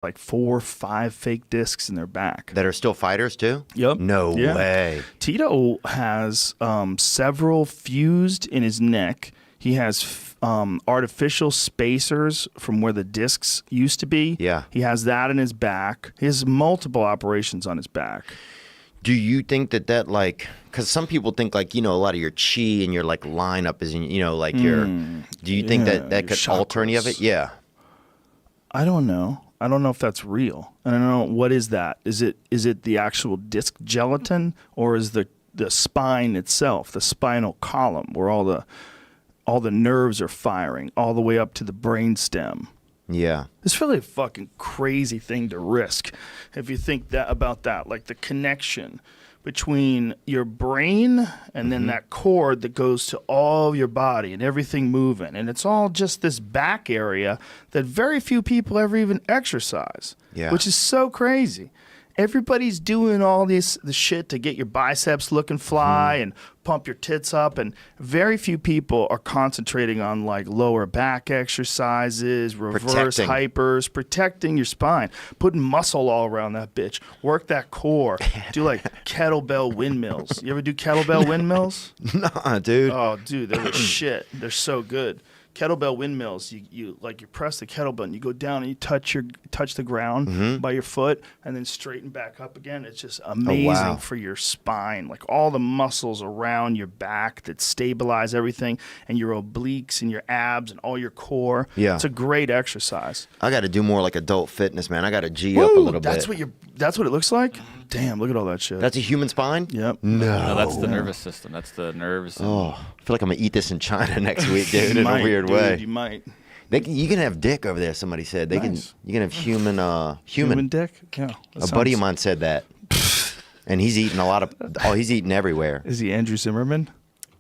like 4 or 5 fake discs in their back. That are still fighters too? Yep. No way. Tito has several fused in his neck. He has artificial spacers from where the discs used to be. Yeah. He has that in his back. He has multiple operations on his back. Do you think that like, because some people think like, a lot of your chi and your like lineup is, like your, do you think that could alter any of it? Yeah. I don't know. I don't know if that's real. And I don't know, what is that? Is it the actual disc gelatin, or is the spine itself, the spinal column, where all the nerves are firing all the way up to the brainstem? Yeah. It's really a fucking crazy thing to risk if you think about that, like the connection between your brain and then that cord that goes to all of your body and everything moving. And it's all just this back area that very few people ever even exercise, which is so crazy. Everybody's doing all the shit to get your biceps looking fly and pump your tits up, and very few people are concentrating on like lower back exercises, reverse hypers, protecting your spine, putting muscle all around that bitch, work that core, do like kettlebell windmills. You ever do kettlebell windmills? Nah, dude. Oh, dude, they're shit. They're so good. Kettlebell windmills, you press the kettlebell and you go down and you touch the ground by your foot and then straighten back up again. It's just amazing for your spine, like all the muscles around your back that stabilize everything, and your obliques and your abs and all your core. Yeah, it's a great exercise. I got to do more like adult fitness, man. I got to G up a little bit. That's what it looks like. Damn, look at all that shit. That's a human spine? Yep. No, that's the nervous system. That's the nerves. Oh, I feel like I'm going to eat this in China next week, dude, in a weird way. You might. You can have dick over there, somebody said. You can have human dick? Yeah. A buddy of mine said that. And he's eating he's eating everywhere. Is he Andrew Zimmerman?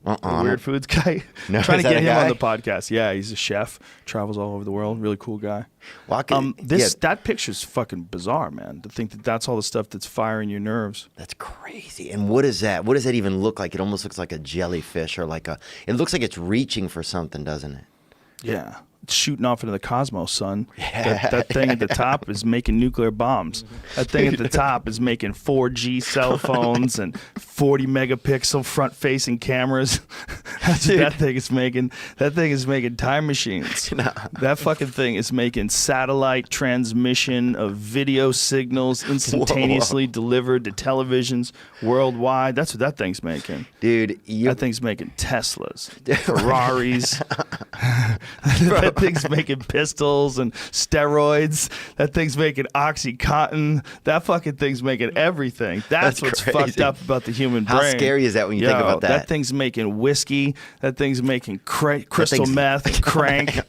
The weird foods guy? No, trying to get him on the podcast. Yeah, he's a chef, travels all over the world, really cool guy. Well, that picture's fucking bizarre, man, to think that that's all the stuff that's firing your nerves. That's crazy. And what is that? What does that even look like? It almost looks like a jellyfish, or it looks like it's reaching for something, doesn't it? Yeah. It's shooting off into the cosmos, son. That thing at the top is making nuclear bombs. That thing at the top is making 4G cell phones and 40 megapixel front-facing cameras. That's what that thing is making. That thing is making time machines. That fucking thing is making satellite transmission of video signals instantaneously delivered to televisions worldwide. That's what that thing's making. Dude, that thing's making Teslas, Ferraris. That thing's making pistols and steroids. That thing's making Oxycontin. That fucking thing's making everything. That's what's crazy. fucked up about the human brain. How scary is that when you think about that? That thing's making whiskey. That thing's making crystal meth and crank.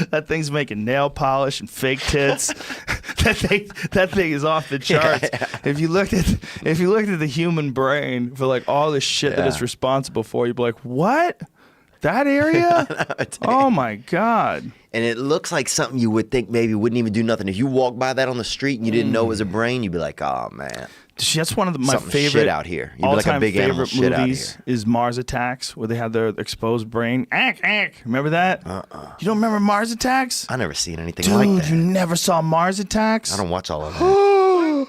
That thing's making nail polish and fake tits. That thing is off the charts. Yeah. If you looked at the human brain for like all the shit that it's responsible for, you'd be like, what? That area? Oh my God. And it looks like something you would think maybe wouldn't even do nothing. If you walk by that on the street and you didn't know it was a brain, you'd be like, oh man. That's one of my something favorite shit out here. You'd be like a big animal shit out here. Is Mars Attacks, where they have their exposed brain. Remember that? You don't remember Mars Attacks? I never seen anything like that. Dude, you never saw Mars Attacks? I don't watch all of that.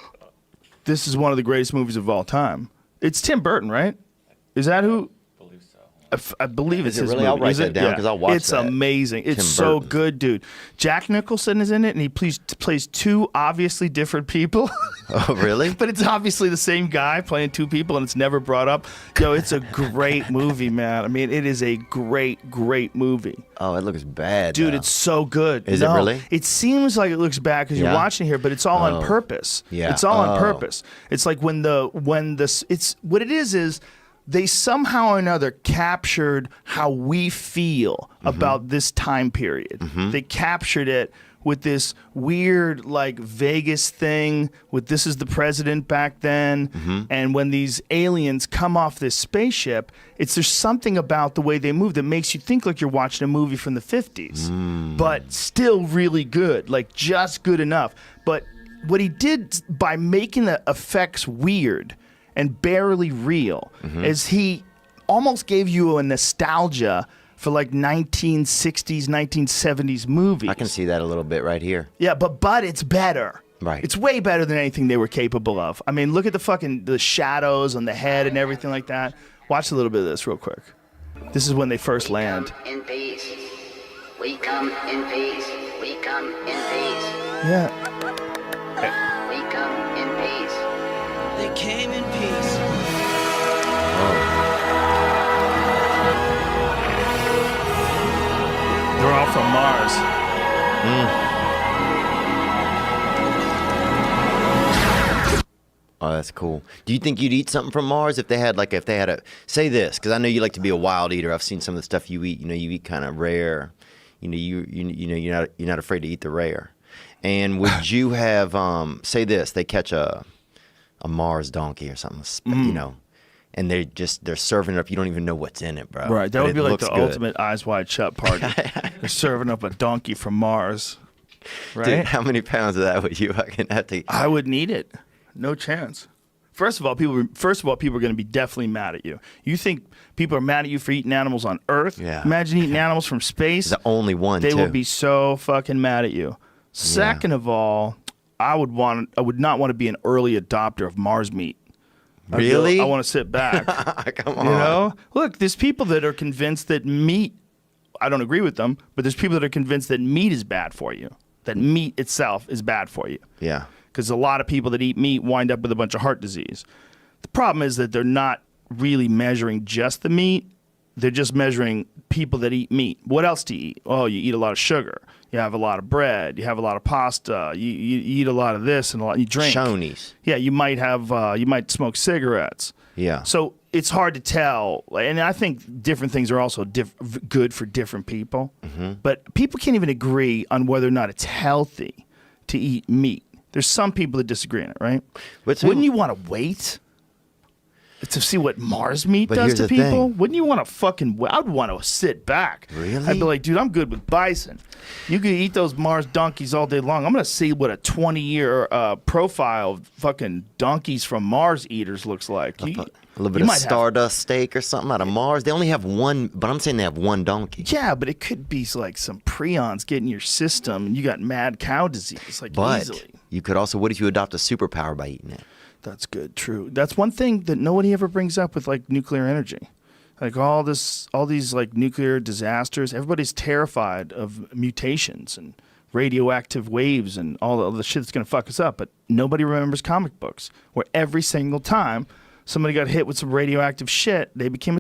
This is one of the greatest movies of all time. It's Tim Burton, right? Is that who? I believe it's his really? movie. I'll write that down because I'll watch It's that. amazing. It's so good, dude. Jack Nicholson is in it, and he plays two obviously different people. Oh, really? But it's obviously the same guy playing two people, and it's never brought up. Yo, it's a great movie, man. I mean, it is a great, great movie. Oh, it looks bad, dude. though. It's so good. Is it really? It seems like it looks bad because you're watching here, but it's all on purpose. Yeah. It's all on purpose. It's like what it is they somehow or another captured how we feel about this time period. They captured it with this weird like Vegas thing with this is the president back then. And when these aliens come off this spaceship, there's something about the way they move that makes you think like you're watching a movie from the 50s, but still really good, like just good enough. But what he did by making the effects weird and barely real is he almost gave you a nostalgia for like 1960s, 1970s movies. I can see that a little bit right here. Yeah, but it's better. Right. It's way better than anything they were capable of. I mean, look at the shadows on the head and everything like that. Watch a little bit of this real quick. This is when they first land. In peace. We come in peace. We come in peace. Yeah. We come in peace. They came in peace. They're all from Mars. Oh, that's cool. Do you think you'd eat something from Mars if they had a say this? Because I know you like to be a wild eater. I've seen some of the stuff you eat. You know, you eat kind of rare. You know, you're not afraid to eat the rare. And would you have say this? They catch a Mars donkey or something. You know, and they're serving it up. You don't even know what's in it, bro. Right. That But would be it like the looks good. ultimate eyes wide shut party. They're serving up a donkey from Mars. Right. Dude, how many pounds of that would you fucking have to? I wouldn't eat it. No chance. First of all, people are going to be definitely mad at you. You think people are mad at you for eating animals on Earth? Yeah. Imagine eating animals from space. The only one. They too. will be so fucking mad at you. Second of all, I would not want to be an early adopter of Mars meat. Really? I want to sit back. Come on. You know? Look, there's people that are convinced that meat, I don't agree with them, but there's people that are convinced that meat is bad for you. That meat itself is bad for you. Yeah. Because a lot of people that eat meat wind up with a bunch of heart disease. The problem is that they're not really measuring just the meat. They're just measuring people that eat meat. What else do you eat? Oh, you eat a lot of sugar. You have a lot of bread. You have a lot of pasta. You eat a lot of this and a lot. You drink. Shonies. Yeah, you might have. You might smoke cigarettes. Yeah. So it's hard to tell, and I think different things are also good for different people. Mm-hmm. But people can't even agree on whether or not it's healthy to eat meat. There's some people that disagree on it, right? Wouldn't you want to wait to see what Mars meat But does here's to the people? thing. Wouldn't you want to fucking? I'd want to sit back. Really? I'd be like, dude, I'm good with bison. You can eat those Mars donkeys all day long. I'm gonna see what a 20-year profile of fucking donkeys from Mars eaters looks like. A little bit of Stardust steak or something out of Mars. They only have one, but I'm saying they have one donkey. Yeah, but it could be like some prions get in your system, and you got mad cow disease, like But easily. you could also, what if you adopt a superpower by eating it? That's good. True. That's one thing that nobody ever brings up with like nuclear energy. Like all these like nuclear disasters, everybody's terrified of mutations and radioactive waves and all the shit that's going to fuck us up. But nobody remembers comic books where every single time somebody got hit with some radioactive shit, they became